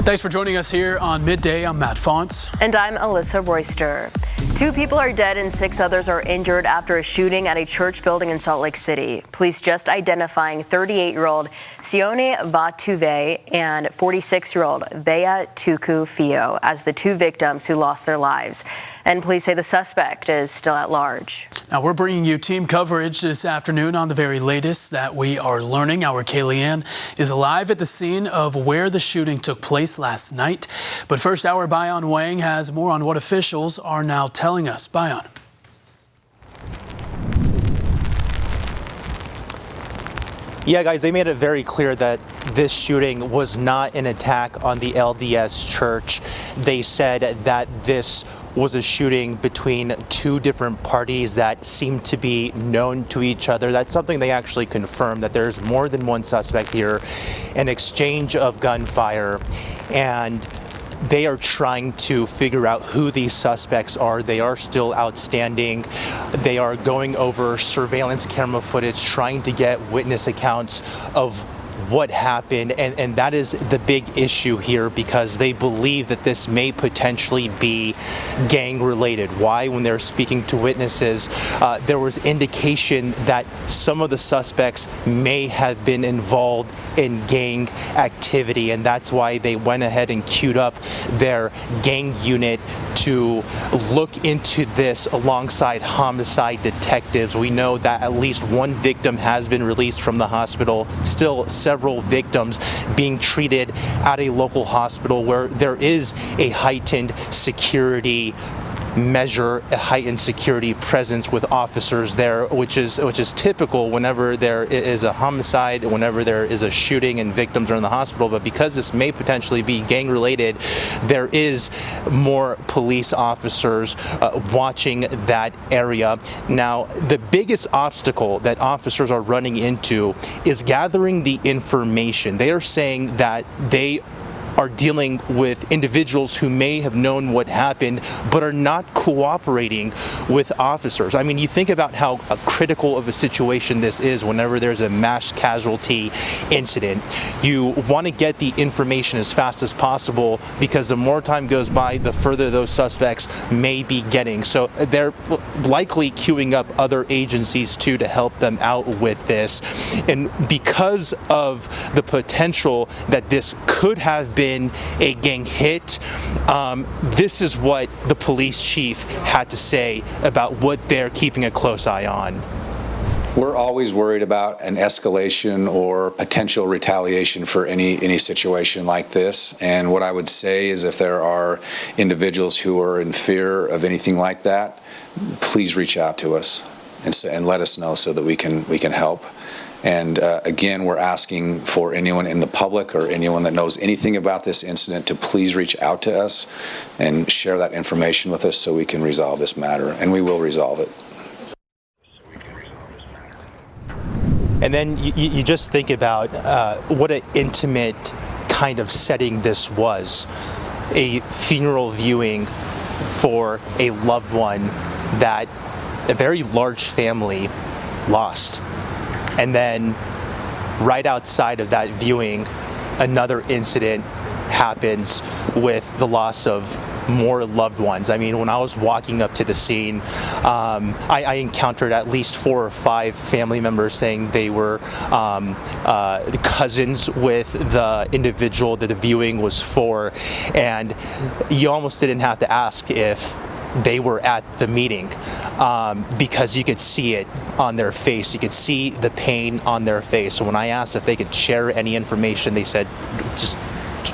Thanks for joining us here on Midday. I'm Matt Fonts. And I'm Alyssa Royster. 2 people are dead and 6 others are injured after a shooting at a church building in Salt Lake City. Police just identifying 38-year-old Sione Batuve and 46-year-old Bea Tuku Fio as the 2 victims who lost their lives. And police say the suspect is still at large. Now we're bringing you team coverage this afternoon on the very latest that we are learning. Our Kayleigh is live at the scene of where the shooting took place last night. But first, our Bayon Wang has more on what officials are now telling us. Bayon. Yeah, guys, they made it very clear that this shooting was not an attack on the LDS church. They said that this was a shooting between 2 different parties that seemed to be known to each other. That's something they actually confirmed, that there's more than one suspect here, an exchange of gunfire, and they are trying to figure out who these suspects are. They are still outstanding. They are going over surveillance camera footage, trying to get witness accounts of what happened, and that is the big issue here, because they believe that this may potentially be gang related. Why? When they're speaking to witnesses, there was indication that some of the suspects may have been involved in gang activity, and that's why they went ahead and queued up their gang unit to look into this alongside homicide detectives. We know that at least 1 victim has been released from the hospital, still several victims being treated at a local hospital where there is a heightened security measure, a heightened security presence with officers there, which is typical whenever there is a homicide, whenever there is a shooting and victims are in the hospital. But because this may potentially be gang related, there is more police officers watching that area. Now, the biggest obstacle that officers are running into is gathering the information. They are saying that they are dealing with individuals who may have known what happened but are not cooperating with officers. I mean, you think about how critical of a situation this is whenever there's a mass casualty incident. You want to get the information as fast as possible, because the more time goes by, the further those suspects may be getting. So they're likely queuing up other agencies too to help them out with this. And because of the potential that this could have been a gang hit, this is what the police chief had to say about what they're keeping a close eye on. We're always worried about an escalation or potential retaliation for any situation like this. And what I would say is, if there are individuals who are in fear of anything like that, please reach out to us and let us know so that we can help. And again, we're asking for anyone in the public or anyone that knows anything about this incident to please reach out to us and share that information with us so we can resolve this matter, and we will resolve it. And then you just think about what an intimate kind of setting this was. A funeral viewing for a loved one that a very large family lost. And then right outside of that viewing, another incident happens with the loss of more loved ones. I mean, when I was walking up to the scene, I encountered at least 4 or 5 family members saying they were cousins with the individual that the viewing was for, and you almost didn't have to ask if they were at the meeting, because you could see it on their face. You could see the pain on their face. So when I asked if they could share any information, they said, just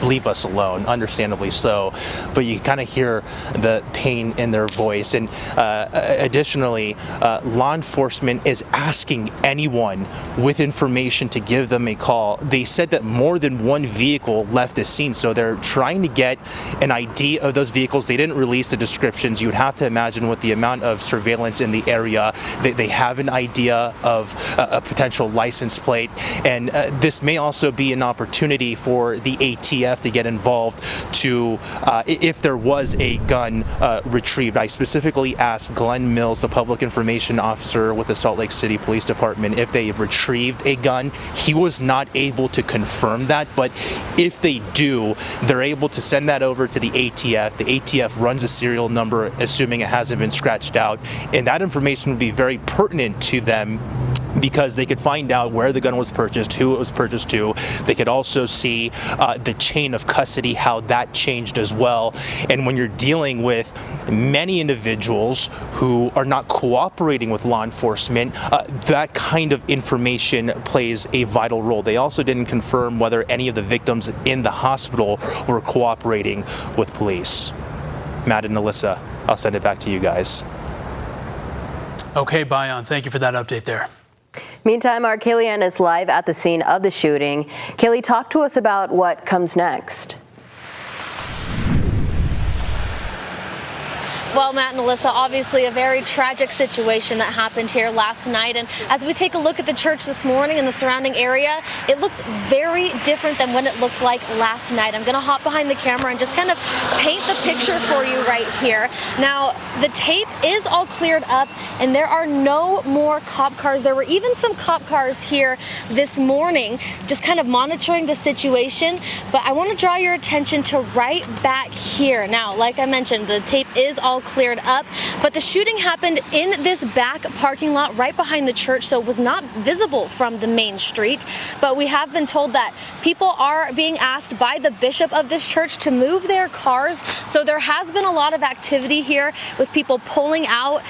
leave us alone, understandably so. But you kind of hear the pain in their voice. And additionally, law enforcement is asking anyone with information to give them a call. They said that more than 1 vehicle left the scene, so they're trying to get an ID of those vehicles. They didn't release the descriptions. You would have to imagine with the amount of surveillance in the area, they have an idea of a potential license plate. And this may also be an opportunity for the AT ATF to get involved to if there was a gun retrieved. I specifically asked Glenn Mills, the public information officer with the Salt Lake City Police Department, if they retrieved a gun. He was not able to confirm that, but if they do, they're able to send that over to the ATF. The ATF runs a serial number, assuming it hasn't been scratched out, and that information would be very pertinent to them, because they could find out where the gun was purchased, who it was purchased to. They could also see the chain of custody, how that changed as well. And when you're dealing with many individuals who are not cooperating with law enforcement, that kind of information plays a vital role. They also didn't confirm whether any of the victims in the hospital were cooperating with police. Matt and Alyssa, I'll send it back to you guys. Okay, Bayan, thank you for that update there. Meantime, our Kaylee is live at the scene of the shooting. Kaylee, talk to us about what comes next. Well, Matt and Alyssa, obviously a very tragic situation that happened here last night. And as we take a look at the church this morning and the surrounding area, it looks very different than when it looked like last night. I'm going to hop behind the camera and just kind of paint the picture for you right here. Now, the tape is all cleared up and there are no more cop cars. There were even some cop cars here this morning just kind of monitoring the situation. But I want to draw your attention to right back here. Now, like I mentioned, the tape is all cleared up, but the shooting happened in this back parking lot right behind the church, so it was not visible from the main street. But we have been told that people are being asked by the bishop of this church to move their cars, so there has been a lot of activity here with people pulling out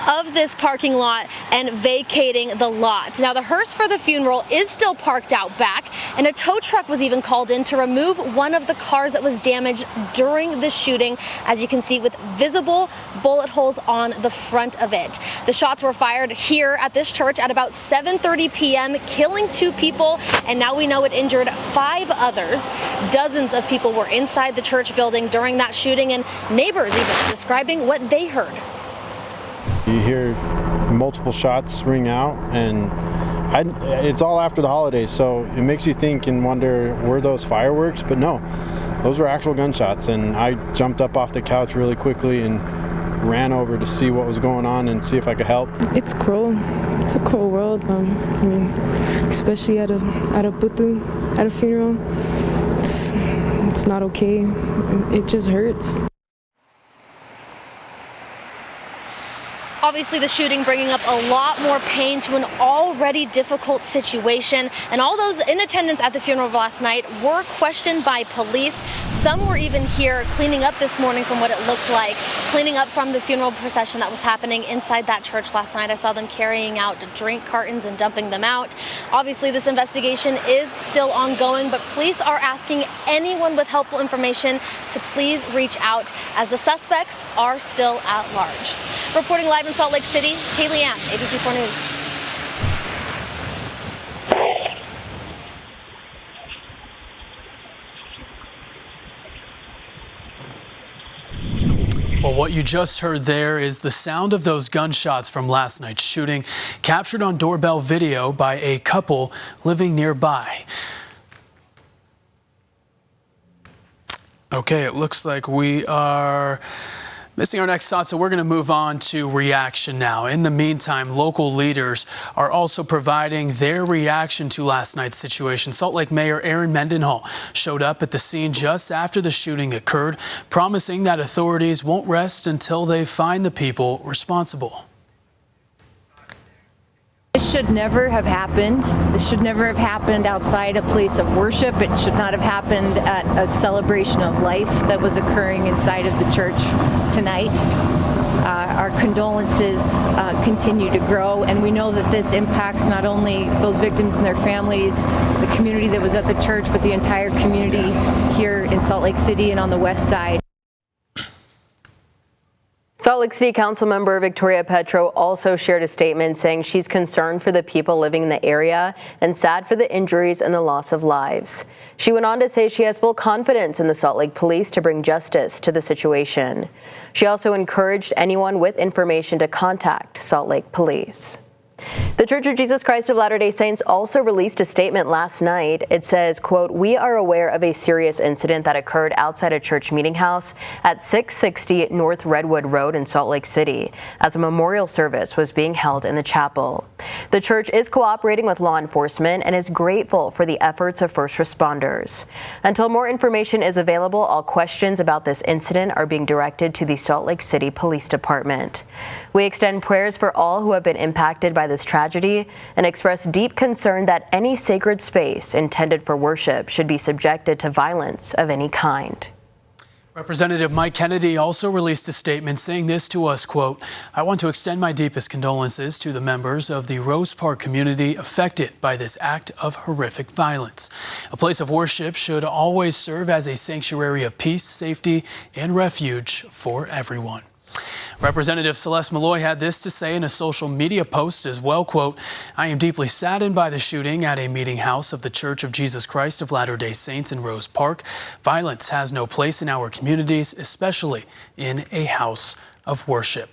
of this parking lot and vacating the lot. Now, the hearse for the funeral is still parked out back, and a tow truck was even called in to remove one of the cars that was damaged during the shooting, as you can see, with visible bullet holes on the front of it. The shots were fired here at this church at about 7:30 p.m., killing 2 people, and now we know it injured 5 others. Dozens of people were inside the church building during that shooting, and neighbors even describing what they heard. You hear multiple shots ring out, and it's all after the holidays, so it makes you think and wonder, were those fireworks? But no, those were actual gunshots, and I jumped up off the couch really quickly and ran over to see what was going on and see if I could help. It's cruel. It's a cruel world. I mean, especially at a putu, at a funeral. It's not okay. It just hurts. Obviously, the shooting bringing up a lot more pain to an already difficult situation, and all those in attendance at the funeral last night were questioned by police. Some were even here cleaning up this morning from what it looked like, cleaning up from the funeral procession that was happening inside that church last night. I saw them carrying out drink cartons and dumping them out. Obviously, this investigation is still ongoing, but police are asking anyone with helpful information to please reach out, as the suspects are still at large. Reporting live in Salt Lake City, Kaylee Ann, ABC4 News. Well, what you just heard there is the sound of those gunshots from last night's shooting, captured on doorbell video by a couple living nearby. Okay, it looks like we are missing our next thought, so we're going to move on to reaction now. In the meantime, local leaders are also providing their reaction to last night's situation. Salt Lake Mayor Aaron Mendenhall showed up at the scene just after the shooting occurred, promising that authorities won't rest until they find the people responsible. This should never have happened. This should never have happened outside a place of worship. It should not have happened at a celebration of life that was occurring inside of the church tonight. Our condolences continue to grow, and we know that this impacts not only those victims and their families, the community that was at the church, but the entire community here in Salt Lake City and on the west side. Salt Lake City Council member Victoria Petro also shared a statement saying she's concerned for the people living in the area and sad for the injuries and the loss of lives. She went on to say she has full confidence in the Salt Lake Police to bring justice to the situation. She also encouraged anyone with information to contact Salt Lake Police. The Church of Jesus Christ of Latter-day Saints also released a statement last night. It says, quote, "We are aware of a serious incident that occurred outside a church meeting house at 660 North Redwood Road in Salt Lake City as a memorial service was being held in the chapel. The church is cooperating with law enforcement and is grateful for the efforts of first responders. Until more information is available, all questions about this incident are being directed to the Salt Lake City Police Department. We extend prayers for all who have been impacted by this tragedy and express deep concern that any sacred space intended for worship should be subjected to violence of any kind." Representative Mike Kennedy also released a statement saying this to us, quote, "I want to extend my deepest condolences to the members of the Rose Park community affected by this act of horrific violence. A place of worship should always serve as a sanctuary of peace, safety, and refuge for everyone." Representative Celeste Malloy had this to say in a social media post as well, quote, "I am deeply saddened by the shooting at a meeting house of the Church of Jesus Christ of Latter-day Saints in Rose Park. Violence has no place in our communities, especially in a house of worship."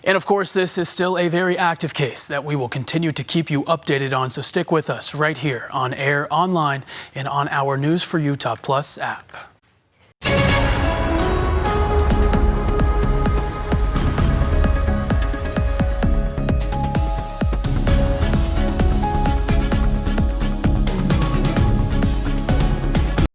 And of course, this is still a very active case that we will continue to keep you updated on, so stick with us right here on air, online, and on our News for Utah Plus app.